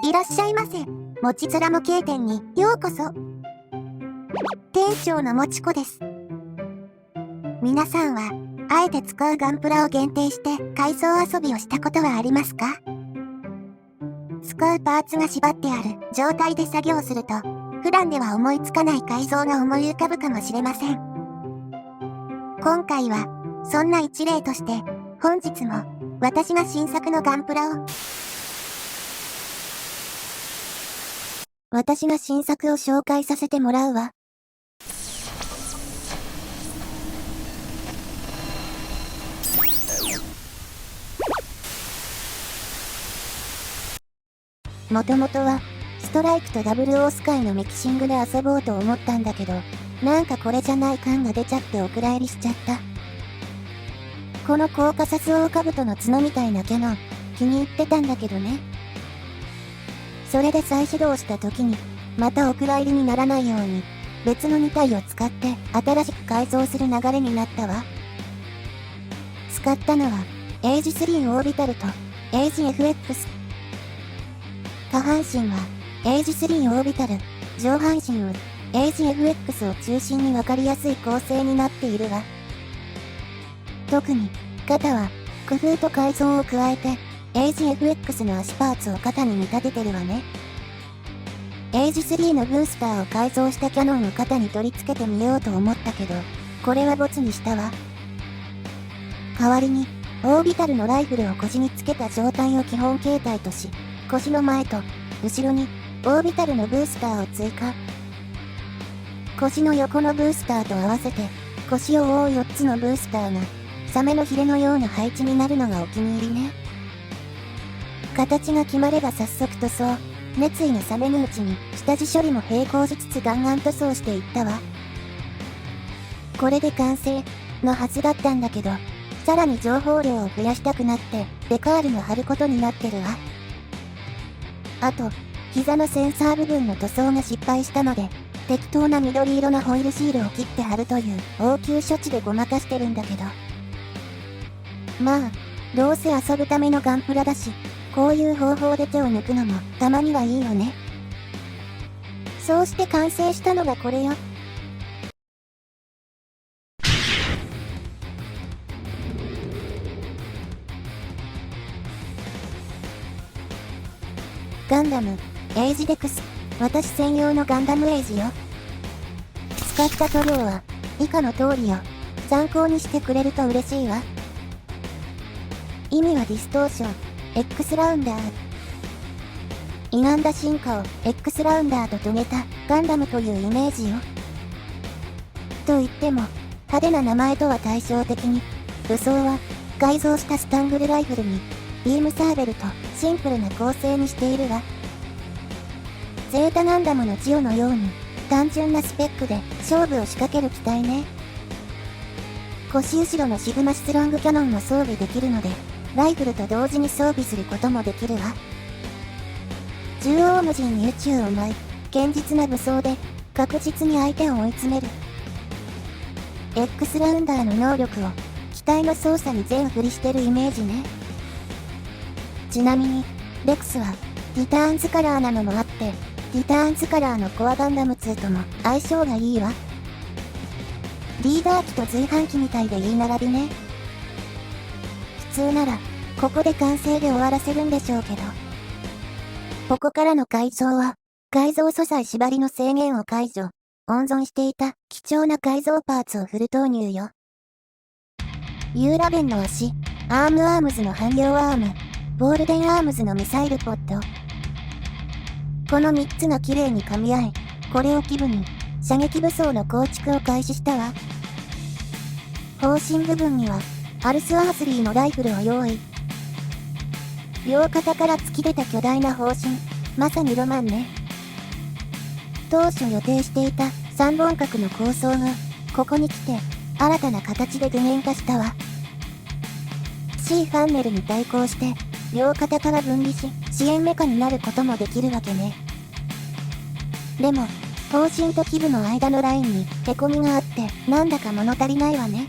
いらっしゃいませ。もちづら模型店にようこそ。店長のもちこです。皆さんは、あえて使うガンプラを限定して改装遊びをしたことはありますか？使うパーツが縛ってある状態で作業すると、普段では思いつかない改造が思い浮かぶかもしれません。今回は、そんな一例として、本日も、私が新作のガンプラを紹介させてもらうわ。もともとは、ストライクとダブルオースカイのミキシングで遊ぼうと思ったんだけど、なんかこれじゃない感が出ちゃってお蔵入りしちゃった。このコーカサスオオカブトの角みたいなキャノン、気に入ってたんだけどね。それで再始動した時に、またお蔵入りにならないように、別の2体を使って新しく改造する流れになったわ。使ったのは、エイジ3オービタルと、エイジ FX。下半身は、エイジ3オービタル、上半身は、エイジ FX を中心に分かりやすい構成になっているわ。特に、肩は、工夫と改造を加えて、エイジ FX の足パーツを肩に見立ててるわね。エイジ3のブースターを改造したキャノンを肩に取り付けてみようと思ったけど、これはボツにしたわ。代わりに、オービタルのライフルを腰につけた状態を基本形態とし、腰の前と後ろにオービタルのブースターを追加。腰の横のブースターと合わせて、腰を覆う4つのブースターが、サメのヒレのような配置になるのがお気に入りね。形が決まれば早速塗装、熱意の冷めぬうちに下地処理も並行しつつガンガン塗装していったわ。これで完成のはずだったんだけど、さらに情報量を増やしたくなってデカールも貼ることになってるわ。あと、膝のセンサー部分の塗装が失敗したので、適当な緑色のホイールシールを切って貼るという応急処置でごまかしてるんだけど。まあ、どうせ遊ぶためのガンプラだし、こういう方法で手を抜くのもたまにはいいよね。そうして完成したのがこれよ。ガンダム、エイジデクス、私専用のガンダムエイジよ。使った塗料は、以下の通りよ。参考にしてくれると嬉しいわ。意味はディストーション、X ラウンダー。歪んだ進化を X ラウンダーと遂げたガンダムというイメージよ。と言っても、派手な名前とは対照的に、武装は改造したスタングルライフルに、ビームサーベルとシンプルな構成にしているわ。ゼータガンダムのジオのように、単純なスペックで勝負を仕掛ける機体ね。腰後ろのシグマスロングキャノンも装備できるので、ライフルと同時に装備することもできるわ。縦横無尽に宇宙を舞い、堅実な武装で確実に相手を追い詰める。X ラウンダーの能力を機体の操作に全振りしてるイメージね。ちなみに、レクスはティターンズカラーなのもあって、ティターンズカラーのコアガンダム2とも相性がいいわ。リーダー機と随伴機みたいでいい並びね。普通なら、ここで完成で終わらせるんでしょうけど。ここからの改造は、改造素材縛りの制限を解除、温存していた貴重な改造パーツをフル投入よ。ユーラベンの足、アームズの汎用アーム、ゴールデンアームズのミサイルポット。この3つが綺麗に噛み合い、これを基部に、射撃武装の構築を開始したわ。砲身部分には、アルスアースリーのライフルを用意。両肩から突き出た巨大な砲身、まさにロマンね。当初予定していた3本角の構想が、ここに来て、新たな形で具現化したわ。C ファンネルに対抗して、両肩から分離し、支援メカになることもできるわけね。でも、砲身と基部の間のラインに、へこみがあって、なんだか物足りないわね。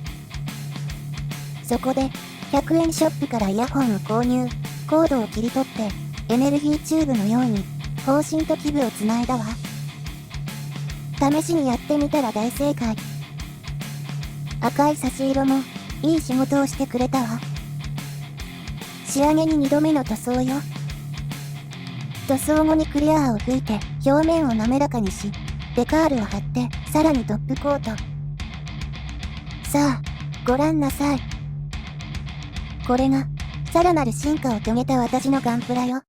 そこで、100円ショップからイヤホンを購入、コードを切り取って、エネルギーチューブのように、方針と基部をつないだわ。試しにやってみたら大正解。赤い差し色も、いい仕事をしてくれたわ。仕上げに2度目の塗装よ。塗装後にクリアーを吹いて、表面を滑らかにし、デカールを貼って、さらにトップコート。さあ、ご覧なさい。これが、さらなる進化を遂げた私のガンプラよ。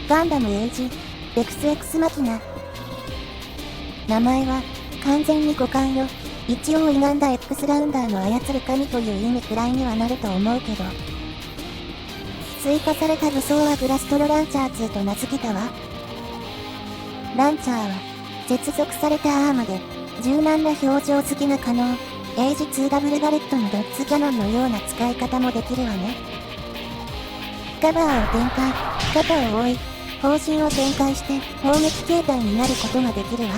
ガンダムエイジ、ベクス X マキナ。名前は、完全に互換よ。一応歪んだ X ラウンダーの操る神という意味くらいにはなると思うけど。追加された武装はブラストロランチャー2と名付けたわ。ランチャーは、接続されたアームで、柔軟な表情付きが可能。エイジ 2W バレットのドッツキャノンのような使い方もできるわね。カバーを展開、肩を覆い、方針を展開して砲撃形態になることができるわ。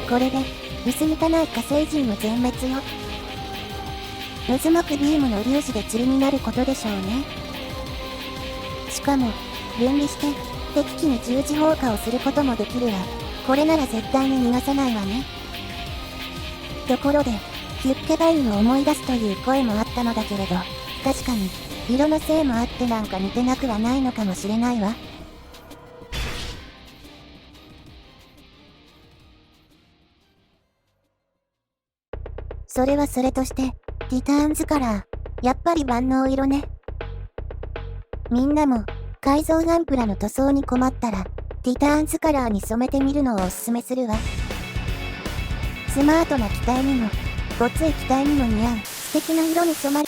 これで、薄汚い火星人の全滅よ。渦巻くビームの粒子で塵になることでしょうね。しかも、分離して、敵機に十字砲火をすることもできるわ。これなら絶対に逃がさないわね。ところで、ヒュッケバインを思い出すという声もあったのだけれど、確かに、色のせいもあってなんか似てなくはないのかもしれないわ。それはそれとして、ティターンズカラー、やっぱり万能色ね。みんなも、改造ガンプラの塗装に困ったら、ティターンズカラーに染めてみるのをおすすめするわ。スマートな機体にも、ごつい機体にも似合う、素敵な色に染まる。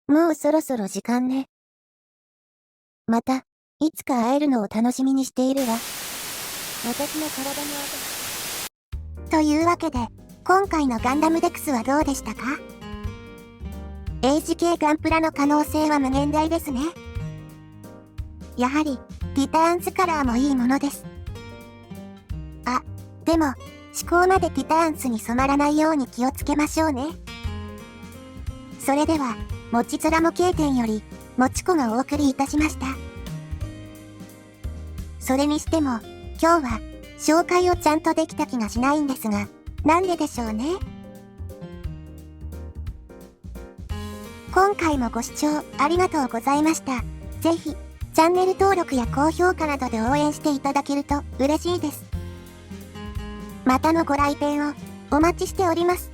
もうそろそろ時間ね。また、いつか会えるのを楽しみにしているわ。私の体の跡。というわけで、今回のガンダムデクスはどうでしたか？エイジ系ガンプラの可能性は無限大ですね。やはり、ティターンズカラーもいいものです。あ、でも、思考までティターンズに染まらないように気をつけましょうね。それでは、もちつらも経典より、もちこがお送りいたしました。それにしても、今日は、紹介をちゃんとできた気がしないんですが、なんででしょうね。今回もご視聴ありがとうございました。ぜひ、チャンネル登録や高評価などで応援していただけると嬉しいです。またのご来店をお待ちしております。